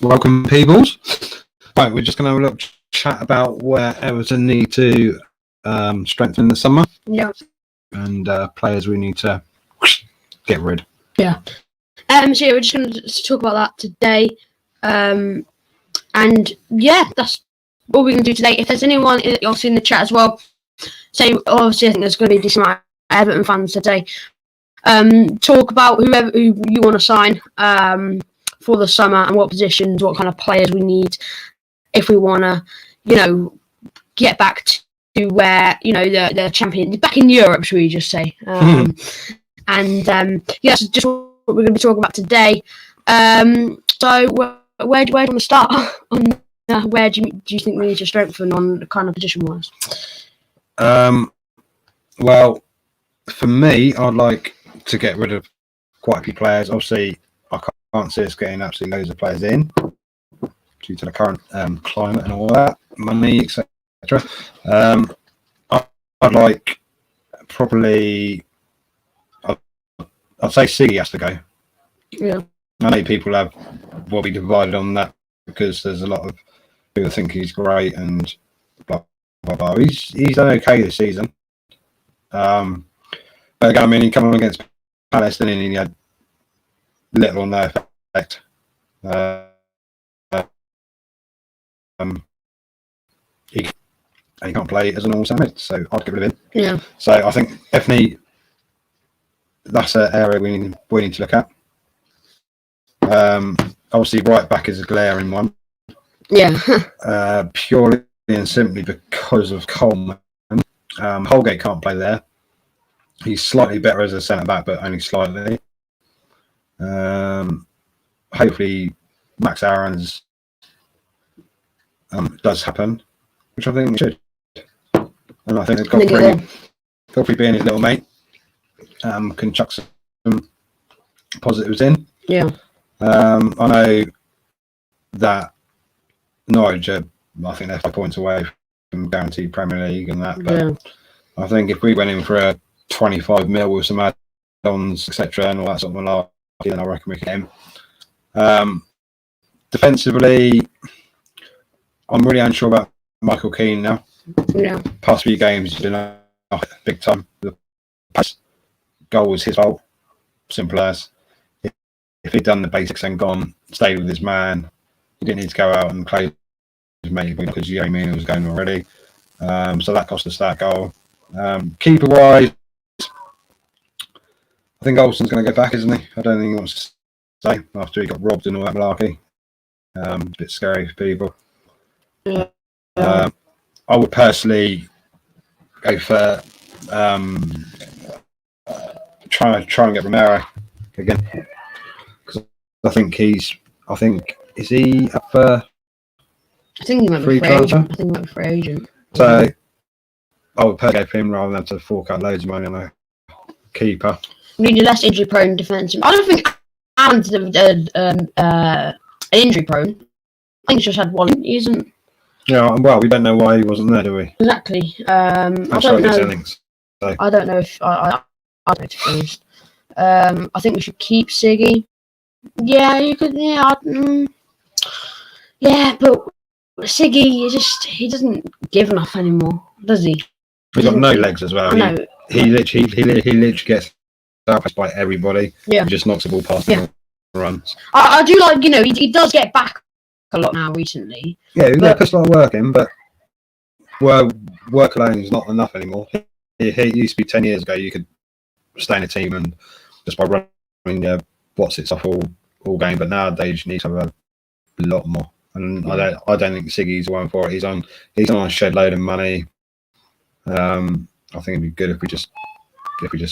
Welcome, peoples. Right, we're just going to have a little chat about where Everton need to strengthen in the summer. Yeah. And players we need to get rid. Yeah. So yeah, we're just going to talk about that today. And yeah, that's what we're going to do today. If there's anyone obviously in the chat as well, say obviously I think there's going to be a decent amount of Everton fans today. Talk about who you want to sign for the summer and what positions, what kind of players we need if we want to, get back to where the champion back in Europe, should we just say? And yes, just what we're going to be talking about today. So where do you want to start on? Where do you think we need to strengthen on the kind of position wise? Well, for me, I'd like to get rid of quite a few players. Obviously, I can't see us getting absolutely loads of players in due to the current climate and all that, money, etc. I'd like probably, I'd say Siggy has to go. Yeah. I know people will be divided on that because there's a lot of people think he's great and blah blah blah. He's done okay this season. But again, I mean, he came on against Palace and he had little or no effect. He can't play as an all-star mid, so I'd get rid of him. Yeah. So I think definitely that's an area we need to look at. Obviously, right back is a glaring one. Yeah. Purely and simply because of Coleman. Holgate can't play there. He's slightly better as a centre back, but only slightly. Hopefully, Max Aaron's does happen, which I think it should. And I think Godfrey being his little mate can chuck some positives in. Yeah. I know that Norwich I think they're 5 points away from guaranteed Premier League and that, but yeah. I think if we went in for a 25 mil with some add-ons, etc., and all that sort of malarkey, then I reckon we can get him. Defensively, I'm really unsure about Michael Keane now. Yeah. Past few games, he's been off big time. The pass goal was his fault. Simple as. If he'd done the basics and gone, stayed with his man, he didn't need to go out and play his mate because Mina was going already. So that cost us that goal. Keeper-wise, I think Olsen's going to go back, isn't he? I don't think he wants to stay after he got robbed and all that malarkey. A bit scary for people. Yeah. I would personally go for try and get Romero again, because I think is he up for? I think he went for free agent. So I would personally go for him rather than to fork out loads of money on a keeper. We need a less injury-prone defensive. I don't think Aaron's injury-prone. I think he's just had one. He isn't. Yeah, well, we don't know why he wasn't there, do we? Exactly. I don't know if I don't know, to be honest. I think we should keep Siggy. Yeah, you could. Yeah, yeah, but Siggy, he doesn't give enough anymore, does he? He's got no legs as well. No. He literally gets outpaced by everybody. Yeah. He just knocks the ball past the runs. I do like, he does get back a lot now recently. Yeah, he puts a lot of work in, but work alone is not enough anymore. It used to be 10 years ago you could stay in a team and just by running what's it off all game, but nowadays you need to have a lot more. And I don't think Siggy's the one for it. He's on a shed load of money. I think it'd be good if we just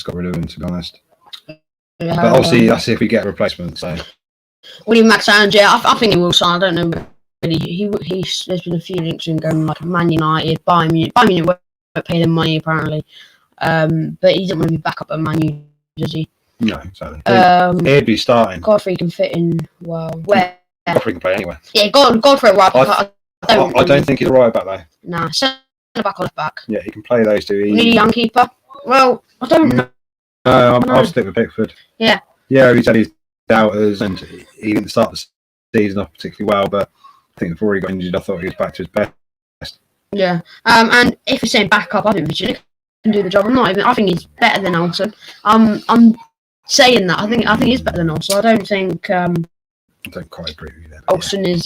got rid of him, to be honest. Yeah, but obviously that's if we get a replacement. So we need Max Aaron. Yeah, I think he will sign. I don't know really. There's been a few links in going like Man United, Bayern Munich. Bayern Munich won't pay them money apparently. But he doesn't want to be back up at Man U, does he? No, exactly. He'd be starting. Godfrey can fit in well. Where? Godfrey can play anywhere. Yeah, Godfrey right back. I don't think he's a right back though. Nah, centre back or left back. Yeah, he can play those two. We need a young keeper. Well, I don't know. I'll stick with Pickford. Yeah. Yeah, he's had his doubters and he didn't start the season off particularly well, but I think before he got injured, I thought he was back to his best. Yeah. And if you're saying backup, I think Virginia can do the job. I think he's better than Olsen. I'm saying that. I think he's better than Olsen. I don't think I don't quite agree with you there. Olsen is.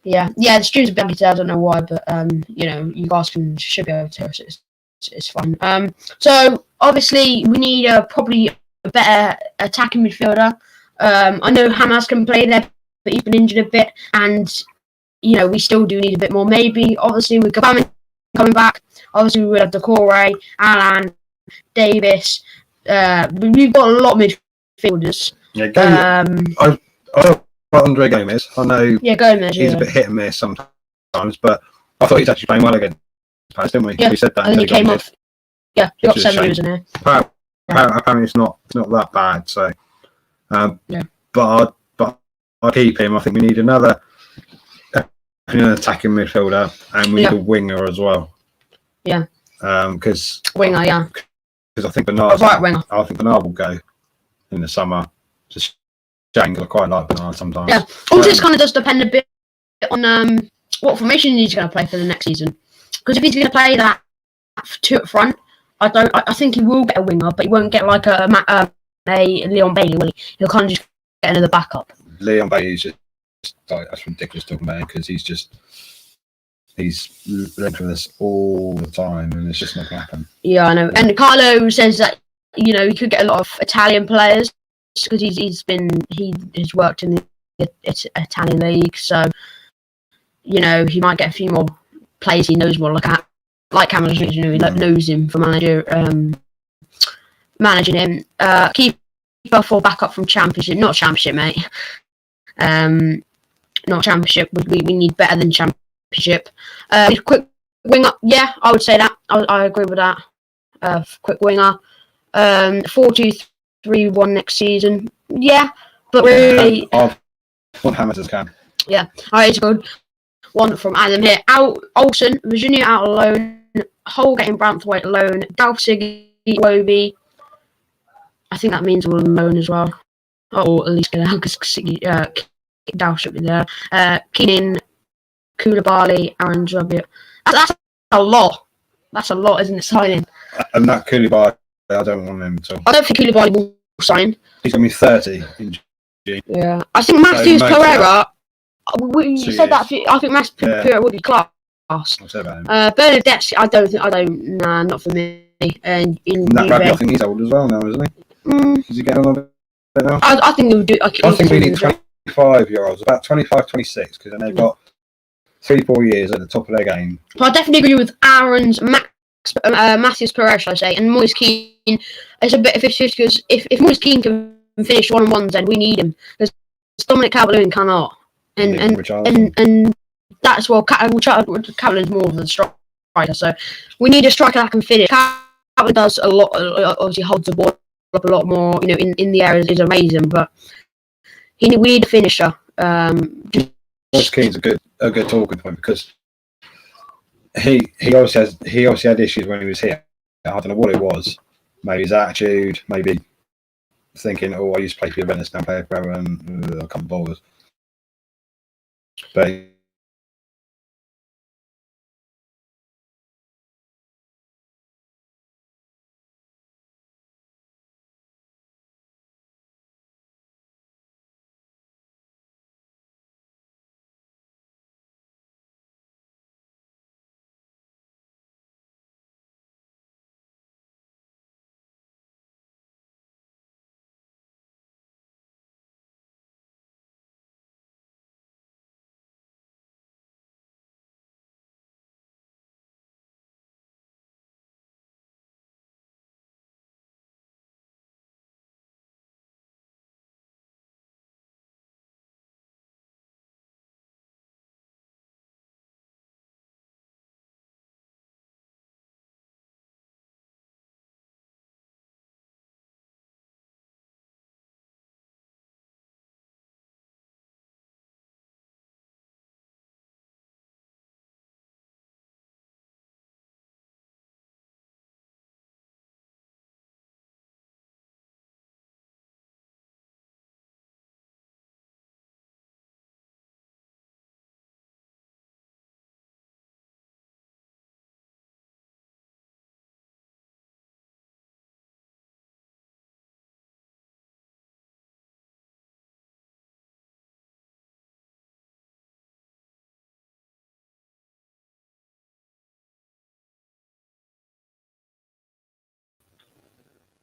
Yeah. The streams are better today. I don't know why, but you guys should be able to. So it's fine. So obviously we need probably a better attacking midfielder. I know Hamas can play there, but he's been injured a bit, and we still do need a bit more. Maybe obviously with Gavin coming back, obviously we would have Decore, Alan, Davis. We've got a lot of midfielders. Yeah, I about Andre Gomez. I know Gomez. He's a bit hit and miss sometimes, but I thought he's actually playing well against Palace, didn't we? Yeah. We said that. And then he came off. Yeah, he got 7 years in there. Apparently it's not that bad. So, but I'll keep him. I think we need another attacking midfielder, and we need a winger as well. Yeah. Because winger, yeah. Because I think Bernard. Right winger. I think Bernard will go in the summer. Just shame because I quite like Bernard sometimes. Yeah. Also, this kind of does depend a bit on what formation he's going to play for the next season. Because if he's going to play that 2 up front, I think he will get a winger, but he won't get like a Leon Bailey, will he? He'll kind of just get another backup. Leon Bailey's just that's ridiculous talking about him because he's linked with us all the time, and it's just not going to happen. Yeah, I know. And Carlo says that he could get a lot of Italian players because he has worked in the Italian league, so he might get a few more players he knows more, like Cameron, he knows him for managing him. Keeper for backup from Championship, not Championship, mate. Not Championship. We need better than Championship. Quick winger, yeah, I would say that. I agree with that. Quick winger. 4-2-3-1 next season. Yeah, but really, I want Hammers as can. Yeah, alright, it's good. One from Adam here. Olsen, Virginia out alone. Holgate and Branthwaite alone. Dalsig, Wobie. I think that means all alone as well. Or at least get out because Dow should be there. Keenan, Koulibaly, Aaron Rabiot. That's a lot. That's a lot, isn't it, signing? And that Koulibaly, I don't want him to. I don't think Koulibaly will sign. He's going to be 30 in June. Yeah. I think Matthews Pereira, you said that, I think Matthews Pereira would be class. I'll say about him. Bernadette, nah, not for me. And that Rabiot, I think he's old as well now, isn't he? Is he getting on a bit now? I think he would do. I think we need 25-year-olds, about 25, 26, because then they've got 3-4 years at the top of their game. I definitely agree with Aaron's Matthews Pereira, shall I say, and Moise Keane. It's a bit of 50-50 because if Moise Keane can finish 1-on-1s, then we need him because Dominic Calvert-Lewin cannot, and that's Calvert-Lewin's more of the striker, so we need a striker that can finish. Calvert does a lot, obviously holds the ball up a lot more, in the air is amazing, but we need a finisher. Moise Keane's a good talking point because he obviously had issues when he was here. I don't know what it was. Maybe his attitude, maybe thinking, I used to play for Juventus, now play for Everton, I can't bother. But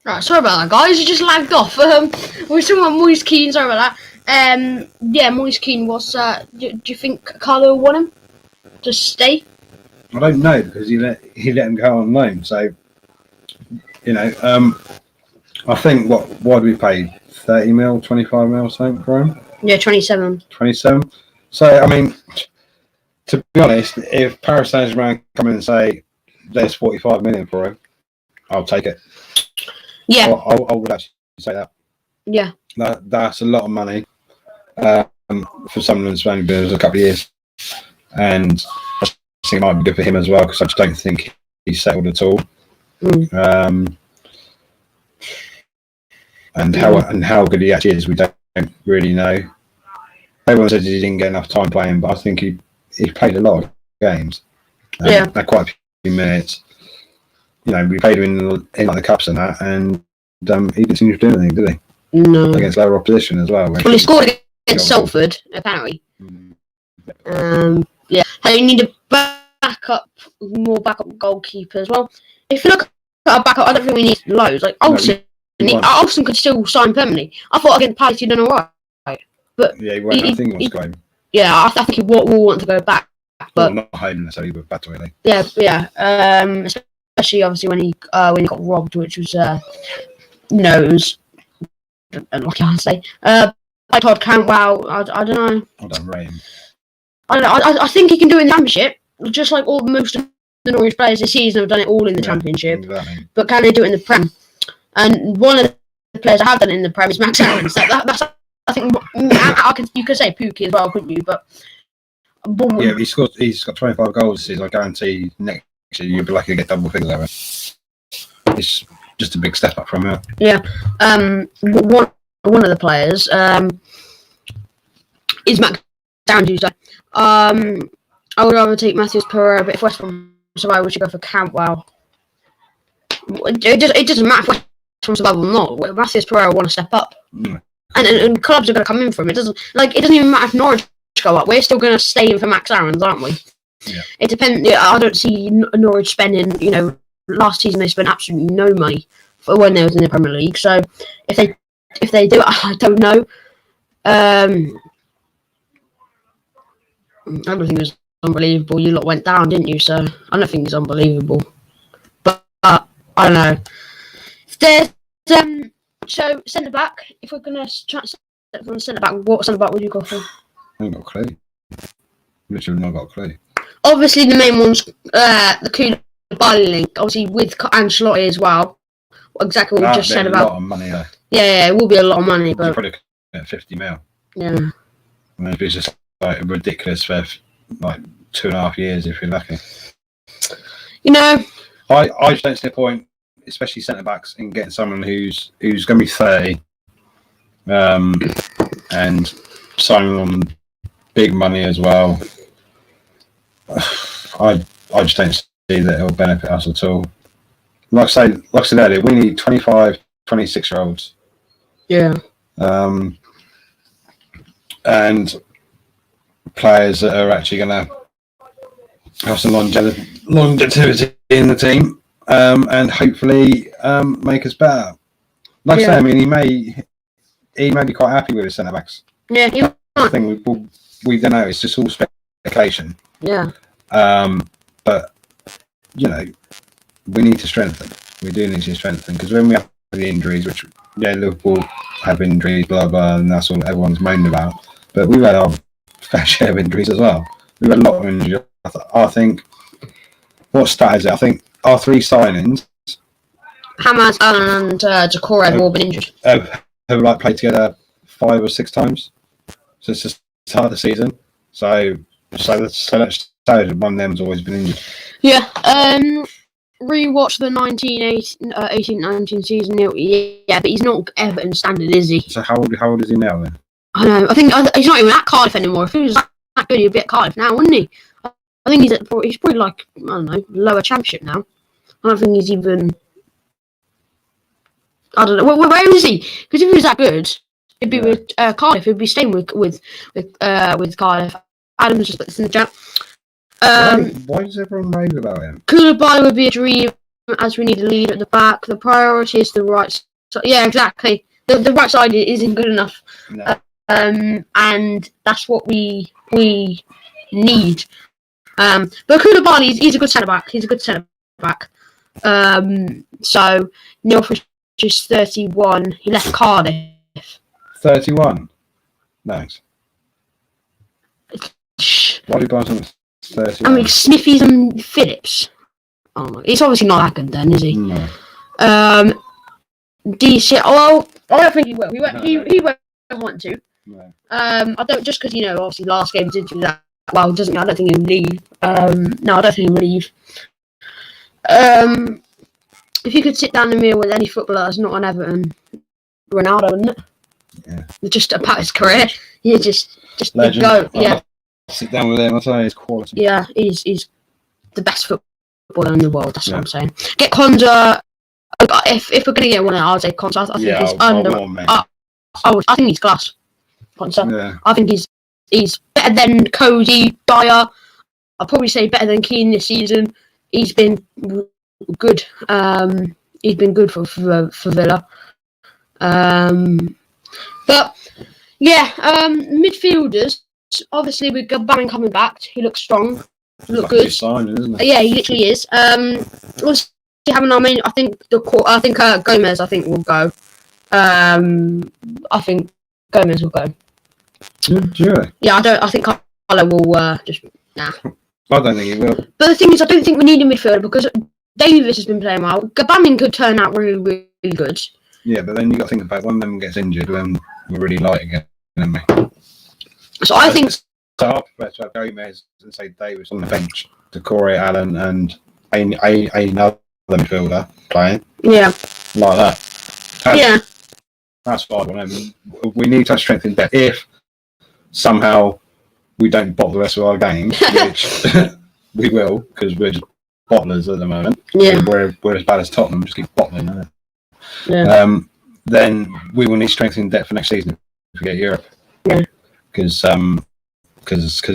Right, sorry about that, guys. You just lagged off. We're talking about Moise Kean. Sorry about that. Yeah, Moise Kean was. Do you think Carlo will want him to stay? I don't know because he let him go on loan. So, I think why do we pay 30 mil, 25 mil, something for him? Yeah, 27. 27. So, I mean, to be honest, if Paris Saint-Germain come in and say there's 45 million for him, I'll take it. Yeah. I would actually say that. Yeah. That's a lot of money for someone who's only been there a couple of years. And I think it might be good for him as well because I just don't think he's settled at all. And how good he actually is, we don't really know. Everyone says he didn't get enough time playing, but I think he played a lot of games. Quite a few minutes. We played him in like the cups and that, and he didn't seem to do anything, did he? No. Against lower opposition as well. Well, he scored against Salford, apparently. Yeah. So you need more backup goalkeepers. Well, if you look at our backup, I don't think we need loads. Like Olsen, Olsen could still sign permanently. I thought against Palace he'd done alright. But yeah, I think he wants to go home. Yeah, I think he will want to go back. But not home necessarily, but back to Italy. Yeah. Especially obviously when he got robbed, which was it was what can I say? By Todd Cantwell, I don't know. I don't rate him. I don't know. I think he can do it in the Championship, just like most of the Norwich players this season have done it all in the Championship. Exactly. But can they do it in the Prem? And one of the players that have done it in the Prem is Max Aarons. That's I think you could say Pookie as well, couldn't you? But yeah, he's got 25 goals this season. I guarantee next year you'll be lucky to get double figures out of it. It's just a big step up from him. Yeah. One of the players is Max Aarons. I would rather take Matheus Pereira, but if West Brom survive, we should go for Cantwell. It doesn't matter if West Brom survive or not. Matheus Pereira want to step up. And clubs are going to come in for him. It doesn't even matter if Norwich go up. We're still going to stay in for Max Aarons, aren't we? Yeah. It depends. I don't see Norwich spending. Last season they spent absolutely no money for when they was in the Premier League. So if they do it, I don't know. Everything was unbelievable. You lot went down, didn't you? So I don't think it's unbelievable. But I don't know. There's so centre back. If we're gonna try centre back, what centre back would you go for? I haven't got a clue. Literally not got a clue. Obviously, the main one's the Koulibaly link. Obviously, with Ancelotti as well. Exactly what we just said about. A lot of money there. Yeah, it will be a lot of money, but probably 50 mil. Yeah. I mean, it's just like ridiculous for like 2.5 years if you're lucky. I just don't see a point, especially centre backs, in getting someone who's going to be 30, and signing on big money as well. I just don't see that it'll benefit us at all. Like I said earlier, we need 25, 26-year-olds. Yeah. And players that are actually going to have some longevity in the team, and hopefully make us better. Like I say, I mean, he may be quite happy with his centre backs. Yeah, I think we don't know. It's just all speculation. Yeah. But we need to strengthen. We do need to strengthen because when we have the injuries, which Liverpool have injuries, blah blah, and that's all everyone's moaned about. But we've had our fair share of injuries as well. We've had a lot of injuries. I think. What stat is it? I think our 3 signings. Hamas, Allen, and Decore have all been injured. Have played together 5 or 6 times since the start of the season. So let's say one of them's always been injured. Yeah. Rewatch the 18-19 season. Yeah, but he's not Everton standard, is he? So how old is he now then? I know. I think he's not even at Cardiff anymore. If he was that good, he'd be at Cardiff now, wouldn't he? I think he's probably like, I don't know, lower Championship now. I don't think he's even. I don't know. Where is he? Because if he was that good, it'd be with Cardiff. He'd be staying with Cardiff. Adam's just put this in the chat. Why does everyone rave about him? Koulibaly would be a dream as we need a lead at the back. The priority is the right side. Yeah, exactly. The right side isn't good enough. No. And that's what we need. But Koulibaly, he's a good centre back. He's a good centre back. So Neil Fish is 31. He left Cardiff. 31. Nice. Why do you buy some 31? I mean, Smithies and Phillips. Oh my, he's obviously not that good then, is he? No. DC. Well, I don't think he will. He won't want to. No. I don't, just because obviously last game didn't do that well, doesn't mean I don't think he'll leave. No, I don't think he'll leave. If you could sit down a meal with any footballer that's not on Everton, Ronaldo, wouldn't it? Yeah. Just about his career, you just Legend. go. Yeah. Sit down with him. I tell you, his quality. Yeah, he's the best footballer in the world. That's what I'm saying. Get Konza. If we're gonna get one, I'll say Konza. I think he's under. I think he's class. Konza. Yeah. I think he's better than Cody Dyer. I'll probably say better than Keane this season. He's been good. He's been good for Villa. But yeah, midfielders. Obviously, with Gabon coming back, he looks strong. Look good. Signing, isn't it? Yeah, he literally is. Also having our main, I think Gomez. I think will go. I think Gomez will go. Sure. Yeah, I think Carlo will just nah. I don't think he will. But the thing is, I don't think we need a midfielder because Davis has been playing well. Gabon could turn out really, really good. Yeah, but then you got to think about when them gets injured, then we're really light again, aren't we? So I think. So I'd prefer to have Gomez and say Davis on the bench, Decore, Allen, and another midfielder playing. Yeah. Like that. Yeah. That's what I want. We need to strengthen depth. If somehow we don't bottle the rest of our games, which we will, because we're just bottlers at the moment. Yeah. We're as bad as Tottenham, just keep bottling. Yeah. Then we will need strengthening depth for next season if we get Europe. Yeah. Because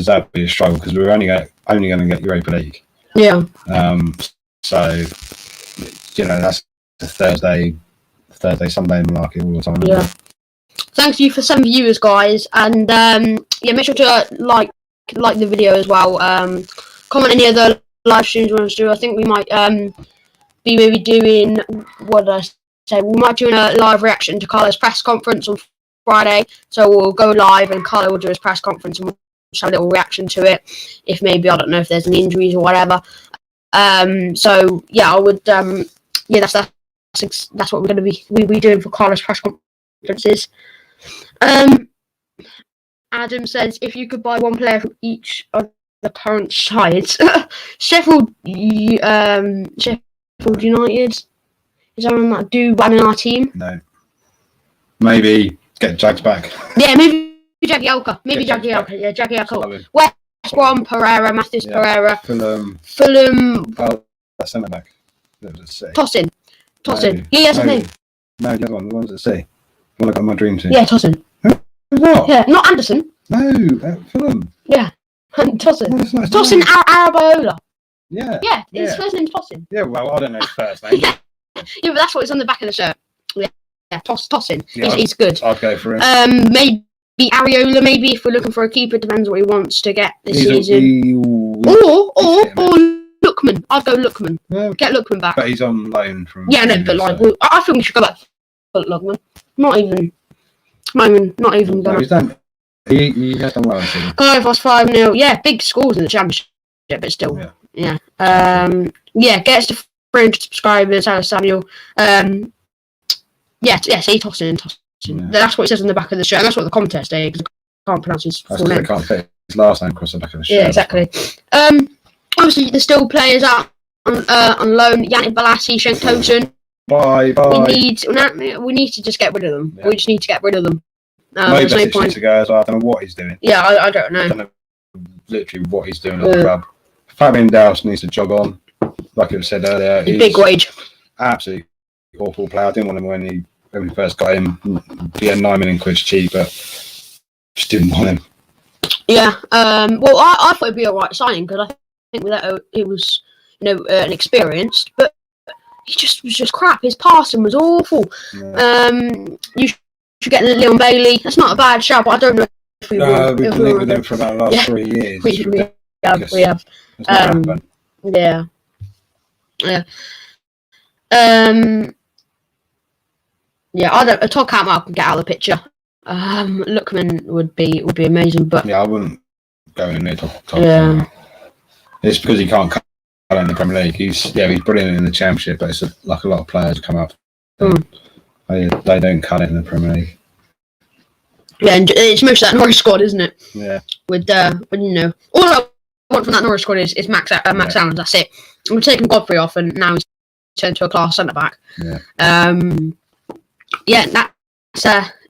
that'd be a struggle because we're only going to get Europa League. Yeah. So that's the Thursday, Sunday market all the time. Yeah. Thanks you for some viewers, guys, and make sure to like the video as well. Comment any other live streams you want to do. I think we might be maybe doing what did I say? We might do a live reaction to Carlo's press conference on Friday. So we'll go live and Carlo will do his press conference and we'll just have a little reaction to it. If maybe I don't know if there's any injuries or whatever. So yeah, I would that's what we're going to be doing for Carlo's press conferences. Adam says if you could buy one player from each of the current sides, Sheffield United, is there one that do one in our team? No. Maybe get Jags back. Yeah, maybe Jagielka. Yeah, Jagielka. West Brom, Pereira, Matthews Pereira. Fulham. Oh, that's centre back. Tossin. Yeah, that's his name. No, the other one. The ones that say. The one I got my dream team. Yeah, Tossin. What? Yeah, not Anderson. No, Fulham. Yeah, Tossin. No, Tossin Arabola. Yeah. Yeah, his first name's Tossin. Yeah, well, I don't know his first name. Yeah, but that's what's on the back of the shirt. Yeah, Tossin. Yeah, he's good. I'd go for him. Maybe Areola. Maybe if we're looking for a keeper, depends what he wants to get this season. Or Lookman. I'd go Lookman. Yeah, get Lookman back. But he's on loan from. Yeah, no, but I think we should go back for Lookman. Not even. No, he's done. He has done well. Cardiff was 5-0. Yeah, big scores in the championship, but still. Yeah. Get us to 300 subscribers. Hello, Samuel. Say Tossin. Yeah. That's what it says on the back of the shirt, and that's what the contest is. Because I can't pronounce his full name. Can't fit his last name across the back of the shirt. Yeah, exactly. Obviously, there's still players out on loan. Yannick Balassi, Schenk Toten. Bye. We need to just get rid of them. Yeah. We just need to get rid of them. There's no point to go as well. I don't know what he's doing. Yeah, I don't know. I don't know literally what he's doing at the club. Fabian Dowse needs to jog on, like it was said earlier. He's big wage. Absolutely awful player. I didn't want him when we first got him. He had £9 million cheap, but just didn't want him. Yeah. Well, I thought it'd be a right signing because I think that it was, an experienced, but he just was just crap. His passing was awful. Yeah. You should get Leon Bailey. That's not a bad shout, but I don't know if we will. We've been linked with him for about the last 3 years. We have. Yeah. Yeah, a Todd Cantwell can get out of the picture. Lookman would be amazing, but yeah, I wouldn't go in there top. Yeah. It's because he can't cut in the Premier League. He's brilliant in the Championship, but it's like a lot of players come up. They don't cut it in the Premier League. Yeah, and it's most of that Norwich squad, isn't it? Yeah. With all I want from that Norwich squad is Max Allen. That's it. We're taking Godfrey off, and now he's turned to a class centre back. Yeah. Yeah,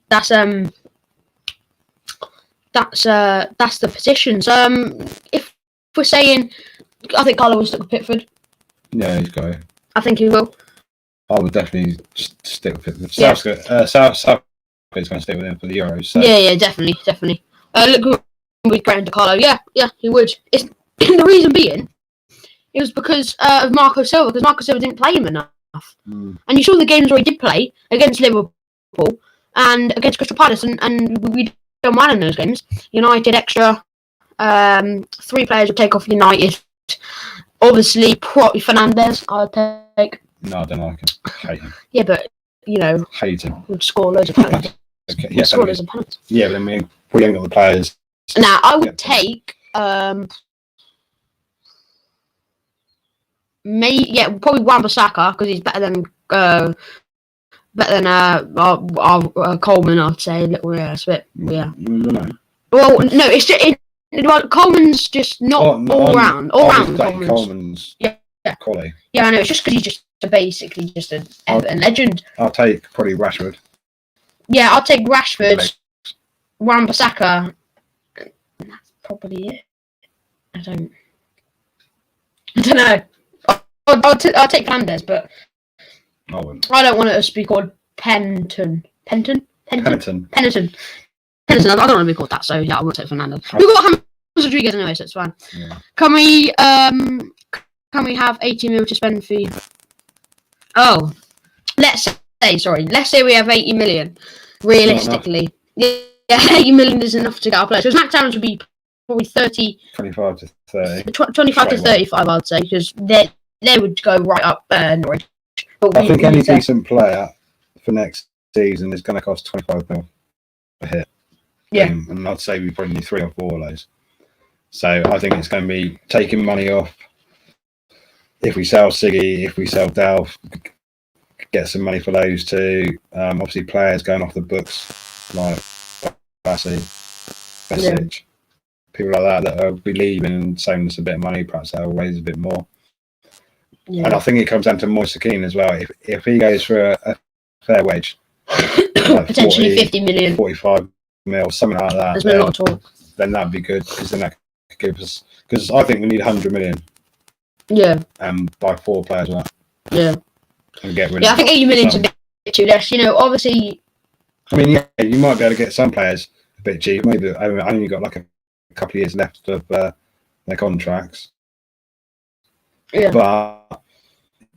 that's the positions. If we're saying, I think Carlo will stick with Pickford. Yeah, he's got it. I think he will. I would definitely stick with Pickford. Yeah. Southgate's going to stick with him for the Euros. So. Yeah, definitely. Look with Graham DiCarlo. Yeah, he would. It's the reason being, it was because of Marco Silva, because Marco Silva didn't play him enough. And you saw the games where he did play against Liverpool and against Crystal Palace, and we done well in those games. United extra 3 players would take off United. Obviously, probably Fernandes I'd take. No, I don't like him. Hate him. Yeah, but hate him. Would score loads of penalties. Yeah, score loads of penalties. Yeah, but I mean, we ain't got the players. Now, I would take probably Wan-Bissaka, because he's better than Coleman. I'd say a little. Yeah, it's a bit. Yeah. Well, no, it's just Coleman's just not all round. Coleman's quality. Yeah, I know. It's just because he's just basically just an Everton legend. I'll take probably Rashford. Yeah, I'll take Rashford, Wan-Bissaka. That's probably it. I don't know. I'll take Fernandes, but I don't want it to be called Pennington. I don't want to be called that, so yeah, I will take Fernandes. We've got James Rodriguez anyway, so it's fine. Yeah. Can we have 80 mil to spend for you? Oh, let's say we have 80 million. Realistically, yeah, 80 million is enough to get our players. Because Max Allen would be probably 25 to 30. 25 to 35, I'd say, because they would go right up Norwich. I think any decent player for next season is going to cost 25 mil a hit. Yeah. And I'd say we probably need 3 or 4 of those. So I think it's going to be taking money off. If we sell Siggy, if we sell Delph, get some money for those two. Obviously, players going off the books like Besic, people like that will be leaving and saving us a bit of money. Perhaps they'll raise a bit more. Yeah. And I think it comes down to Moise Kean as well. If he goes for a fair wage, like potentially 50 million, 45 mil, something like that. There's been a lot of talk. Then that'd be good, because then that could give us. Because I think we need 100 million. Yeah. And buy 4 players with that. Yeah. And get rid. Yeah, I think 80 million's a bit too less. Obviously. I mean, yeah, you might be able to get some players a bit cheap. Maybe I only got like a couple of years left of their contracts. Yeah. But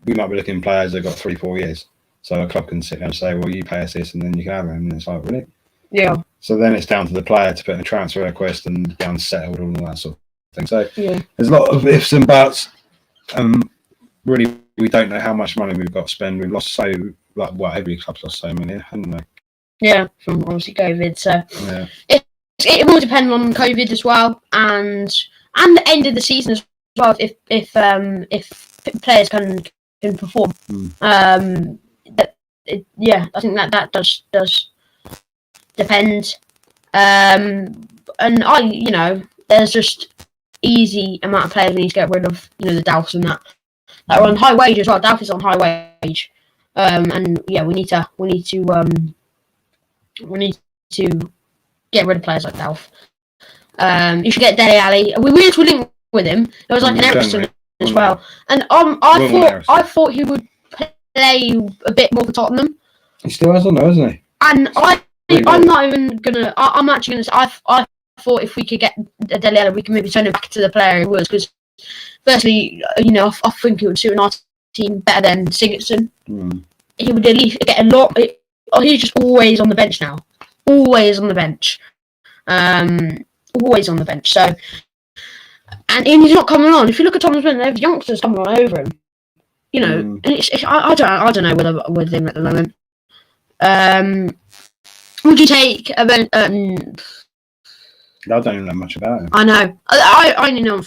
we might be looking at players that got 3-4 years. So a club can sit there and say, well, you pay us this and then you can have him. And it's like, really? Yeah. So then it's down to the player to put in a transfer request and get unsettled and all that sort of thing. So there's a lot of ifs and buts. Really, we don't know how much money we've got to spend. We've lost every club's lost so many, haven't they? Yeah, from obviously COVID. So yeah. It will depend on COVID as well, and the end of the season as well. If players can perform, I think that does depend. And there's just easy amount of players we need to get rid of. The Dalfs and that are on high wage as well. Dalf is on high wage, and yeah, we need to get rid of players like Dalf. You should get Dele Alli. We were to link with him. There was like an Everton as well, and I thought he would play a bit more for Tottenham. He still hasn't, though, hasn't he? And I'm not even gonna. I'm actually gonna say I thought if we could get Dele Alli, we can maybe turn him back to the player he was. Because firstly, I think it would suit an team better than Sigurdsson. Mm. He would at least get a lot. He's just always on the bench now. Always on the bench. Always on the bench. So, and he's not coming on. If you look at Thomas Brennan, there's youngsters coming on over him. You know, and I don't know whether with him at the moment. Would you take I don't even know much about him. I know. I only know on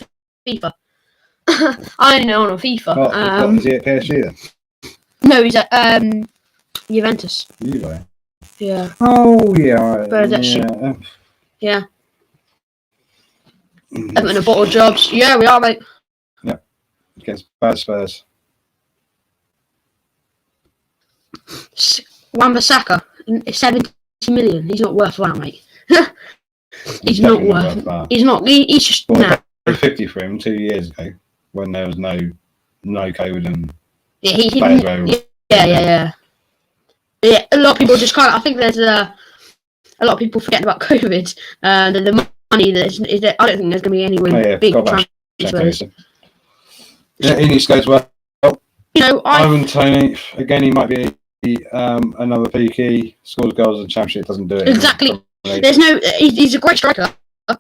FIFA. I only know on FIFA. Is he at PSG then? No, he's at Juventus. Juve. Yeah. Oh yeah. Yeah. Everton a bottle jobs. Yeah, we are, mate. Yeah. Against bad Spurs. Wan-Bissaka, 70 million. He's not worth that, mate. He's not worth that. He's not. He's just. Well, nah. 50 for him 2 years ago when there was no COVID and. Yeah. A lot of people just can't. I think there's a lot of people forgetting about COVID and the money that is. I don't think there's going to be any big transfers. Yeah, he needs to go as well. You know, Ivan Toney again. He might be another peaky. Scores goals in the Championship, doesn't do it exactly. There's no. He's a great striker.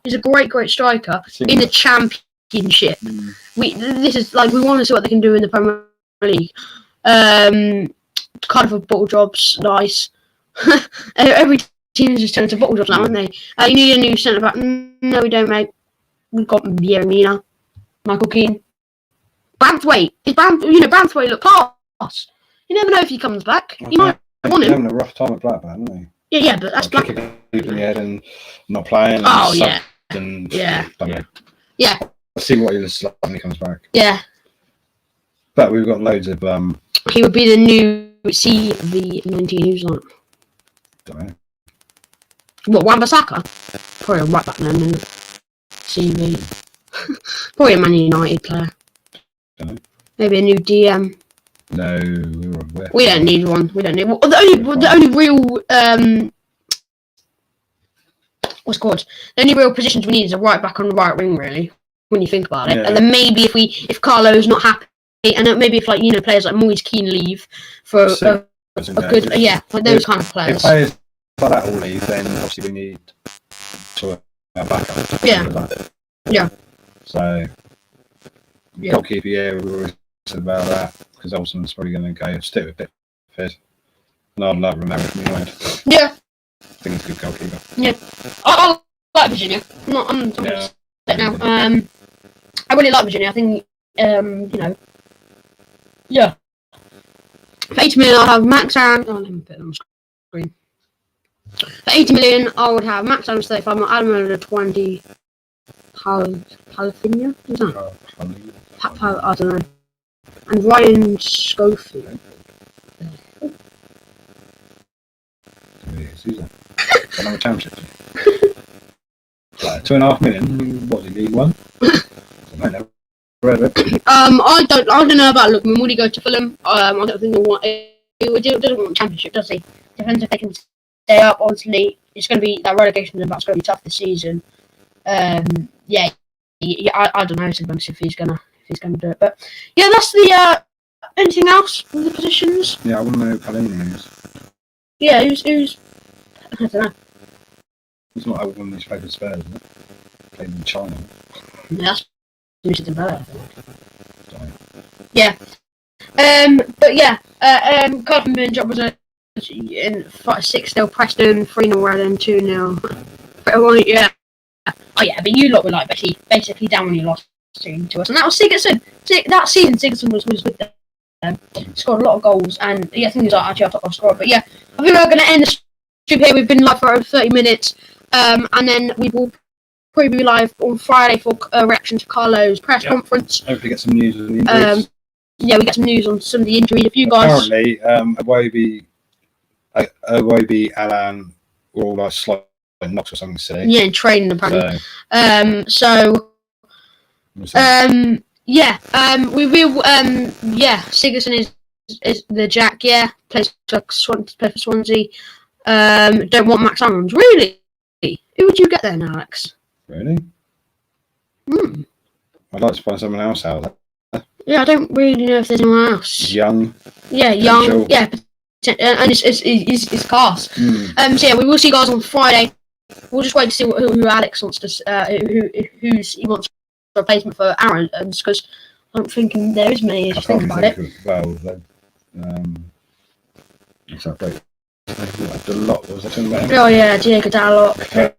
He's a great striker in the Championship. This is like we want to see what they can do in the Premier League. Kind of a bottle jobs, nice. Every team is just turned to bottle jobs now, aren't they? You need a new centre back. No, we don't, mate. We've got Yeremina, Michael Keane, Branthwaite. Branthwaite look class. You never know if he comes back. You might want him. He's having a rough time at Blackburn, isn't he? Yeah, but that's Blackburn. Kicking in the head and not playing. Oh yeah. And yeah. Yeah. Let's see what he looks like when he comes back. Yeah. But we've got loads of. He would be the new CV19. Who's that? Don't know. What, Wan-Bissaka? Probably a right back then in the CV. Probably a Man United player. Don't know. Maybe a new DM. No, we don't need one. We don't need one. The only real what's it called? The only real positions we need is a right back on the right wing, really. When you think about it, and then maybe if Carlo's not happy, and maybe if players like Moise Keane leave for a good like those kind of players. If players like that all leave, then obviously we need to backup. Yeah. So goalkeeper, we always said about that because Olsen's probably going to go stick with Pickford, and I'd love Romero from United. Yeah. I think he's a good goalkeeper. Yeah. I like Virginia. I'm now. I really like Virginia. I think yeah. For 80 million, I'll have Max Aaron. Oh, let me put it on the screen. For 80 million, I would have Max Aaron 35, Adam over 20. Palafinia? Who's that? I don't know. And Ryan Schofield. Another Championship. Like 2.5 million. What did he League One? I don't know about Lookman. Would he go to Fulham? I don't think he doesn't want Championship, does he? Depends if they can stay up. Obviously, it's going to be that relegation is going to be tough this season. I don't know if he's gonna do it, but yeah, that's the. Anything else with the positions? Yeah, I want to know who Palini is. Yeah, who's I don't know. He's not one of these favourite Spurs, is it? Played in China. Yeah, that's better. Yeah. But yeah, Carlton job was in 6-0 Preston, 3-0 Reading, 2-0. Yeah. Oh yeah, but you lot were like basically down when you lost to us, and that was Sigurdsson. That season, Sigurdsson was with them. Scored a lot of goals, and yeah, I think he was actually our top goal scorer. But yeah, I think we're going to end the stream here. We've been live for over 30 minutes, and then we will probably be live on Friday for a reaction to Carlo's press conference. Hopefully, get some news on the injuries. Yeah, we get some news on some of the injuries. If you guys apparently, Iwobi, Alan, were all like slight knocks or something silly. Yeah, in training apparently. We will. Sigurdsson is the Jack. Yeah, plays for Swansea. Don't want Max Aaron. Really? Who would you get then, Alex? Really? I'd like to find someone else out there. Yeah, I don't really know if there's anyone else. Young. Yeah, Potential. young. Yeah, and it's class. So yeah, we will see you guys on Friday. We'll just wait to see who Alex wants to he wants a replacement for Aaron, because I don't think there is many. If you think about it. What's that bloke? The lot was that about him? Oh yeah, Diego Dalot.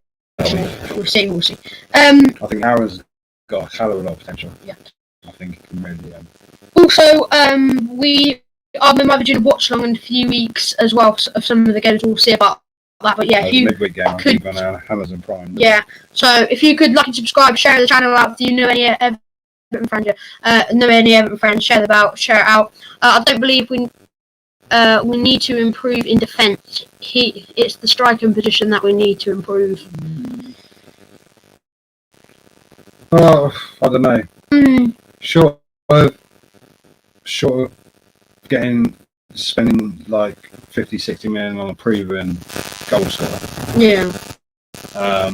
We'll see. I think Aaron's got a hell of a lot of potential. Yeah. I think he can really. Also, we are maybe doing a watch along in a few weeks as well of some of the games. We'll see about that. But yeah, if you midweek game, I think on Amazon Prime. Yeah. So if you could like and subscribe, share the channel out. If you know any Everton friends, share it out. I don't believe we need to improve in defence. It's the striking position that we need to improve. Oh, I don't know. Short of spending like 50-60 million on a proven goal scorer. Yeah. I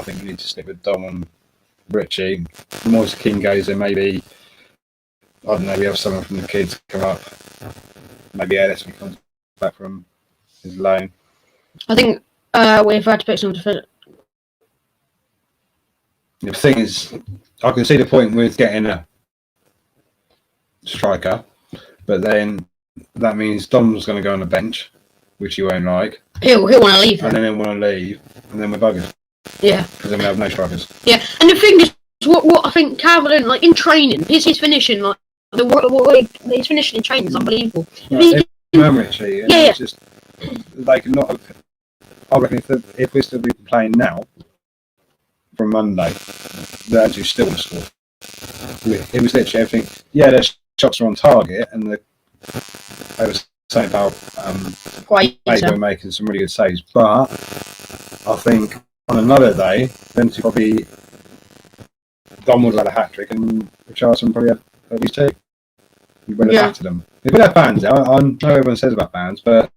think we need to stick with Dom and Richie. Moise Keane goes in, maybe. I don't know. We have someone from the kids come up. Maybe Edison comes back from his loan. I think we've had to pick someone to fit it. The thing is, I can see the point with getting a striker, but then that means Dom's going to go on the bench, which he won't like. He'll want to leave. And then he'll want to leave, and then we're buggers. Yeah. Because then we have no strikers. Yeah, and the thing is, what I think Calvin, like in training, his finishing, like his finishing in training is unbelievable. Richie, yeah. It's just like not. I reckon if we're still playing now from Monday, they're actually still going to score. It was literally everything. Yeah, their shots are on target, and they were saying about maybe we're making some really good saves, but I think on another day, then probably Dom would have had a hat trick, and Richardson probably had at least two. We would have battered them. If we'd have bands, I know everyone says about bands, but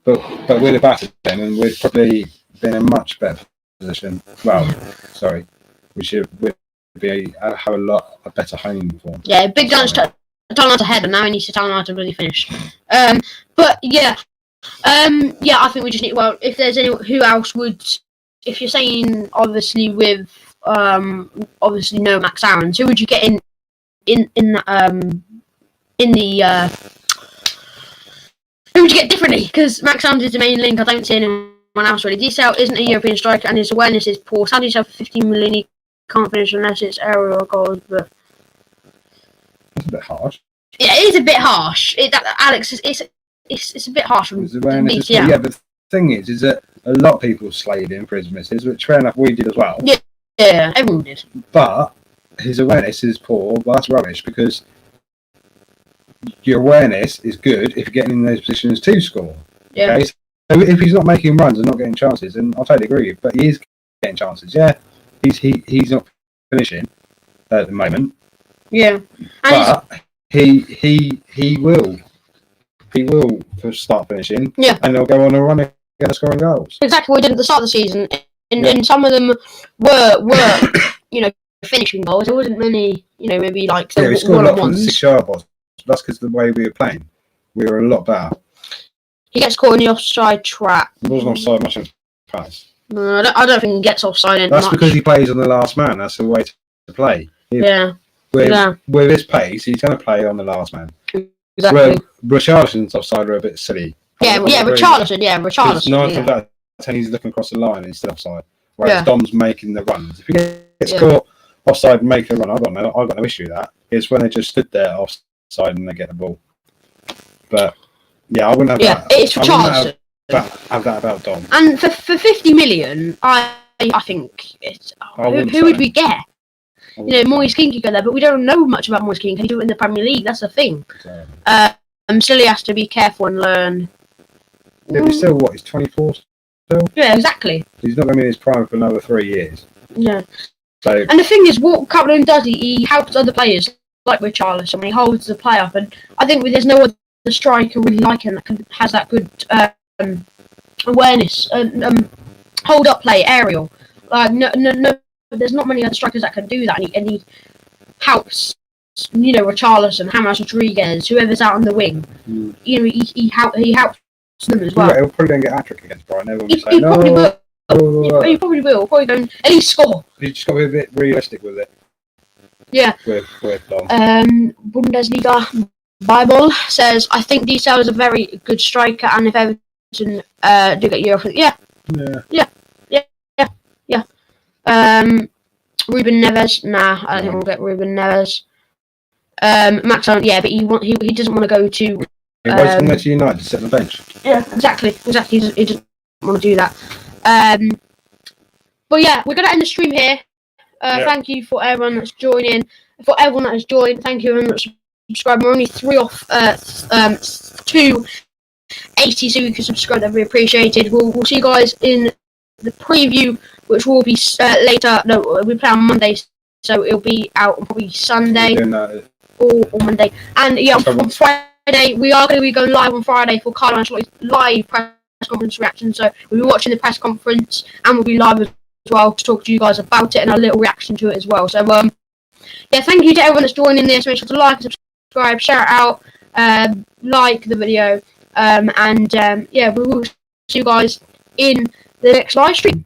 we'd have battered them, and we'd probably be in a much better position. Well, sorry, we should have a better home form. Yeah, Big John's telling him to head, and now he needs to tell him how to really finish. But yeah, I think we just need. Well, if there's anyone who else would, if you're saying obviously with obviously no Max Aarons, who would you get in the who would you get differently? Because Max Aarons is the main link. I don't see anyone else really. DCL isn't a European striker, and his awareness is poor. How do you sell for 15 million? He can't finish unless it's aerial or goals, but it's a bit harsh. Yeah, it is a bit harsh. Alex, it's a bit harsh from DCL. Yeah, but the thing is that a lot of people slayed him for his misses, which fair enough we did as well. Yeah, everyone did. But his awareness is poor. Well, that's rubbish, because your awareness is good if you're getting in those positions to score. Yeah. Okay? So if he's not making runs and not getting chances, then I'll totally agree. But he is getting chances. Yeah, he's not finishing at the moment. Yeah, but he will start finishing. Yeah, and they'll go on a run and get scoring goals. Exactly what we did at the start of the season, and some of them were finishing goals. There wasn't many, maybe like we scored a lot from the 6-yard box. That's because the way we were playing, we were a lot better. He gets caught in the offside trap. He wasn't offside much in pass. No, I don't think he gets offside. That's because he plays on the last man. That's the way to play. With his pace, he's going to play on the last man. Exactly. Where Richardson's offside are a bit silly. Richarlison. 9 times out of 10 he's looking across the line and he's still offside. Whereas Dom's making the runs. If he gets caught offside and making a run, I've got no issue with that. It's when they just stood there offside and they get the ball. But yeah, I wouldn't have that. It's Richarlison. Have that about Dom. And for 50 million, I think it's who would we get? Moise Keane could go there, but we don't know much about Moise Keane. Can he do it in the Premier League? That's the thing. Still he has to be careful and learn. Yeah, but still, he's 24 still? Yeah, exactly. He's not going to be in his prime for another 3 years. Yeah. So, and the thing is, what Captain does, he helps other players, like Richarlison, when he holds the play up. And I think there's no other striker really like him that has that good awareness and hold up play, aerial. No, there's not many other strikers that can do that, and he helps Richarlison, James Rodriguez, whoever's out on the wing. He helps them as well. Yeah, he'll probably go and get a hat-trick against Brighton. He probably will. He probably will. Probably go and at least score. You just got to be a bit realistic with it. Yeah. With Bundesliga Bible says, I think Diesel is a very good striker, and if Everton do get Euro, yeah. Ruben Neves, nah, I don't think we'll get Ruben Neves. Max, yeah, but he doesn't want to go to. He wants to go to United to sit on the bench. Yeah, exactly. He doesn't want to do that. But yeah, we're gonna end the stream here. Thank you for everyone that's joining. For everyone that has joined, thank you everyone that's subscribed. We're only 3 off 280, so you can subscribe. That'd be appreciated. We'll see you guys in the preview, which will be later. No, we play on Monday, so it'll be out on probably Sunday or Monday. And yeah, on Friday we are going to be going live on Friday for Carlo Ancelotti's live press conference reaction. So we'll be watching the press conference and we'll be live as well to talk to you guys about it and a little reaction to it as well. So yeah, thank you to everyone that's joining this. Make sure to like, subscribe, share it out, like the video, and yeah, we will see you guys in the next live stream.